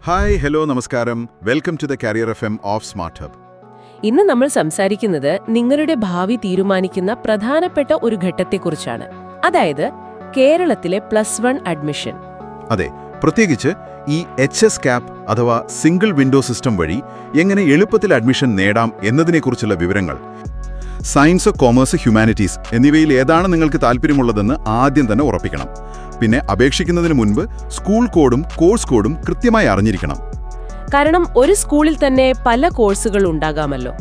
Hi hello നമസ്കാരം welcome to the career FM of smart hub. ഇന്ന് നമ്മൾ സംസാരിക്കുന്നത് നിങ്ങളുടെ ഭാവി തീരുമാനിക്കുന്ന പ്രധാനപ്പെട്ട ഒരു ഘട്ടത്തെക്കുറിച്ചാണ്. അതായത് കേരളത്തിലെ +1 അഡ്മിഷൻ. അതെ, പ്രത്യേകിച്ച് ഈ HS CAP അഥവാ സിംഗിൾ വിൻഡോ സിസ്റ്റം വഴി എങ്ങനെ എളുപ്പത്തിൽ അഡ്മിഷൻ നേടാം എന്നതിനെക്കുറിച്ചുള്ള വിവരങ്ങൾ. സയൻസ്, കോമേഴ്സ്, ഹ്യൂമാനിറ്റീസ് എന്നിവയിൽ ഏതാണ് നിങ്ങൾക്ക് താല്പര്യമുള്ളതെന്ന് ആദ്യം തന്നെ ഉറപ്പിക്കണം. പിന്നെ അപേക്ഷിക്കുന്നതിന് മുൻപ് സ്കൂൾ കോഡും കോഴ്സ് കോഡും കൃത്യമായി അറിഞ്ഞിരിക്കണം. കാരണം ഒരു സ്കൂളിൽ തന്നെ പല കോഴ്സുകൾ ഉണ്ടാകാമല്ലോ.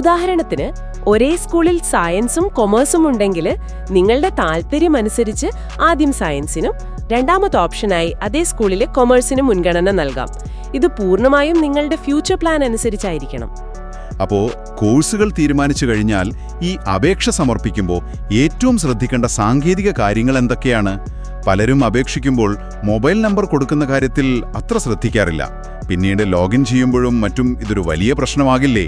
ഉദാഹരണത്തിന് ഒരേ സ്കൂളിൽ സയൻസും കൊമേഴ്സും ഉണ്ടെങ്കിൽ നിങ്ങളുടെ താല്പര്യമനുസരിച്ച് ആദ്യം സയൻസിനും രണ്ടാമത്തെ ഓപ്ഷനായി അതേ സ്കൂളിലെ കൊമേഴ്സിനും മുൻഗണന നൽകാം. ഇത് പൂർണ്ണമായും നിങ്ങളുടെ ഫ്യൂച്ചർ പ്ലാൻ അനുസരിച്ചായിരിക്കണം. അപ്പോൾ കോഴ്സുകൾ തീരുമാനിച്ചു കഴിഞ്ഞാൽ ഈ അപേക്ഷ സമർപ്പിക്കുമ്പോൾ ഏറ്റവും ശ്രദ്ധിക്കേണ്ട സാങ്കേതിക കാര്യങ്ങൾ എന്തൊക്കെയാണ്? പലരും അപേക്ഷിക്കുമ്പോൾ മൊബൈൽ നമ്പർ കൊടുക്കുന്ന കാര്യത്തിൽ അത്ര ശ്രദ്ധിക്കാറില്ല. പിന്നീട് ലോഗിൻ ചെയ്യുമ്പോഴും മറ്റും ഇതൊരു വലിയ പ്രശ്നമാകില്ലേ?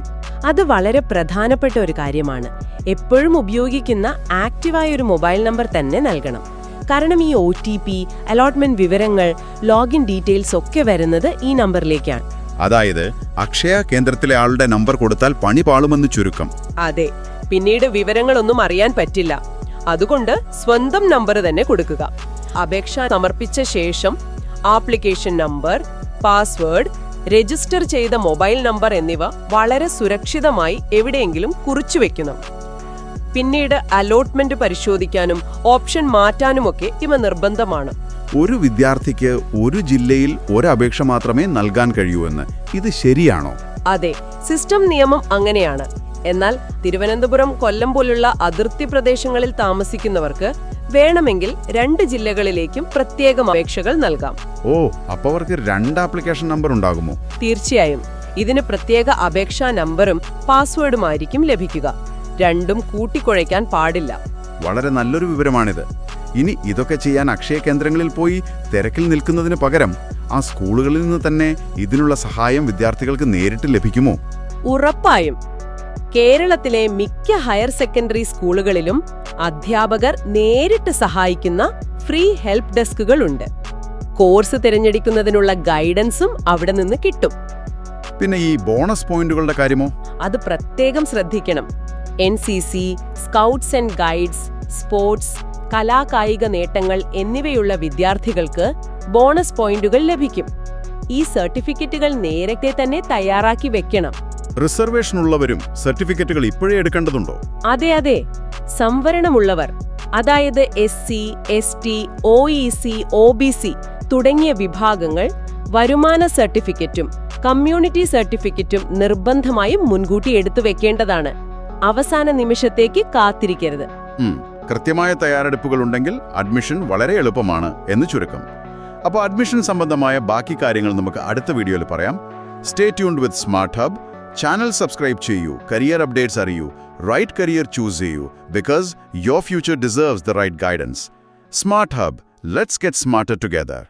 അത് വളരെ പ്രധാനപ്പെട്ട ഒരു കാര്യമാണ്. എപ്പോഴും ഉപയോഗിക്കുന്ന ആക്റ്റീവായ ഒരു മൊബൈൽ നമ്പർ തന്നെ നൽകണം. കാരണം ഈ OTP, അലോട്ട്മെന്റ് വിവരങ്ങൾ, ലോഗിൻ ഡീറ്റെയിൽസ് ഒക്കെ വരുന്നത് ഈ നമ്പറിലേക്കാണ്. അതായത് അക്ഷയ കേന്ദ്രത്തിലെ ആളുടെ നമ്പർ കൊടുത്താൽ പണി പാളുമെന്ന് ചുരുക്കം. അതെ, പിന്നീട് വിവരങ്ങളൊന്നും അറിയാൻ പറ്റില്ല. അതുകൊണ്ട് സ്വന്തം നമ്പർ തന്നെ കൊടുക്കുക. അപേക്ഷ സമർപ്പിച്ച ശേഷം ആപ്ലിക്കേഷൻ നമ്പർ, പാസ്വേഡ്, രജിസ്റ്റർ ചെയ്ത മൊബൈൽ നമ്പർ എന്നിവ വളരെ സുരക്ഷിതമായി എവിടെയെങ്കിലും കുറിച്ചുവെക്കണം. പിന്നീട് അലോട്ട്മെന്റ് പരിശോധിക്കാനും ഓപ്ഷൻ മാറ്റാനുമൊക്കെ ഇവ നിർബന്ധമാണ്. ഒരു വിദ്യാർത്ഥിക്ക് ഒരു ജില്ലയിൽ ഒരപേക്ഷ മാത്രമേ നൽകാൻ കഴിയൂ എന്ന് ഇത് ശരിയാണോ? അതെ, സിസ്റ്റം നിയമം അങ്ങനെയാണ്. എന്നാൽ തിരുവനന്തപുരം, കൊല്ലം പോലുള്ള അതിർത്തി പ്രദേശങ്ങളിൽ താമസിക്കുന്നവർക്ക് വേണമെങ്കിൽ 2 ജില്ലകളിലേക്കും പ്രത്യേകം അപേക്ഷകൾ നൽകാം. ഓ, അപ്പോൾ അവർക്ക് 2 ആപ്ലിക്കേഷൻ നമ്പർ ഉണ്ടാകുമോ? തീർച്ചയായും. ഇതിന് പ്രത്യേക അപേക്ഷാ നമ്പറും പാസ്വേഡുമായിരിക്കും ലഭിക്കുക. രണ്ടും കൂട്ടിക്കുഴയ്ക്കാൻ പാടില്ല. വളരെ നല്ലൊരു വിവരമാണിത്. ഇനി ഇതൊക്കെ ചെയ്യാൻ അക്ഷയ കേന്ദ്രങ്ങളിൽ പോയി തിരക്കിൽ നിൽക്കുന്നതിന് പകരം ആ സ്കൂളുകളിൽ നിന്ന് തന്നെ ഇതിനുള്ള സഹായം വിദ്യാർത്ഥികൾക്ക് നേരിട്ട് ലഭിക്കുമോ? ഉറപ്പായും. കേരളത്തിലെ മിക്ക ഹയർ സെക്കൻഡറി സ്കൂളുകളിലും അധ്യാപകർ നേരിട്ട് സഹായിക്കുന്ന ഫ്രീ ഹെൽപ്പ് ഡെസ്കുകൾ ഉണ്ട്. കോഴ്സ് തിരഞ്ഞെടുക്കുന്നതിനുള്ള ഗൈഡൻസും അവിടെ നിന്ന് കിട്ടും. പിന്നെ ഈ ബോണസ് പോയിന്റുകളുടെ കാര്യമോ? അത് പ്രത്യേകം ശ്രദ്ധിക്കണം. NCC, scouts and guides, sports, കലാകായിക നേട്ടങ്ങൾ എന്നിവയുള്ള വിദ്യാർത്ഥികൾക്ക് ബോണസ് പോയിന്റുകൾ ലഭിക്കും. ഈ സർട്ടിഫിക്കറ്റുകൾ നേരത്തെ തന്നെ തയ്യാറാക്കി വെക്കണം. റിസർവേഷൻ ഉള്ളവരും സർട്ടിഫിക്കറ്റുകൾ ഇപ്പോഴേ എടുക്കേണ്ടതുണ്ടോ? അതെ. സംവരണമുള്ളവർ, അതായത് SC, ST, OEC, OBC തുടങ്ങിയ വിഭാഗങ്ങൾ വരുമാന സർട്ടിഫിക്കറ്റും കമ്മ്യൂണിറ്റി സർട്ടിഫിക്കറ്റും നിർബന്ധമായും മുൻകൂട്ടി എടുത്തു വെക്കേണ്ടതാണ്. അവസാന നിമിഷത്തേക്ക് കാത്തിരിക്കരുത്. കൃത്യമായ തയ്യാറെടുപ്പുകൾ ഉണ്ടെങ്കിൽ അഡ്മിഷൻ വളരെ എളുപ്പമാണ് എന്ന് ചുരുക്കം. അപ്പോൾ അഡ്മിഷൻ സംബന്ധമായ ബാക്കി കാര്യങ്ങൾ നമുക്ക് അടുത്ത വീഡിയോയിൽ പറയാം. Stay tuned with smart hub. Channel subscribe ചെയ്യൂ, കരിയർ അപ്ഡേറ്റ്സ് അറിയൂ, റൈറ്റ് കരിയർ ചൂസ് ചെയ്യൂ. Because your future deserves the right guidance. Smart hub, let's get smarter together.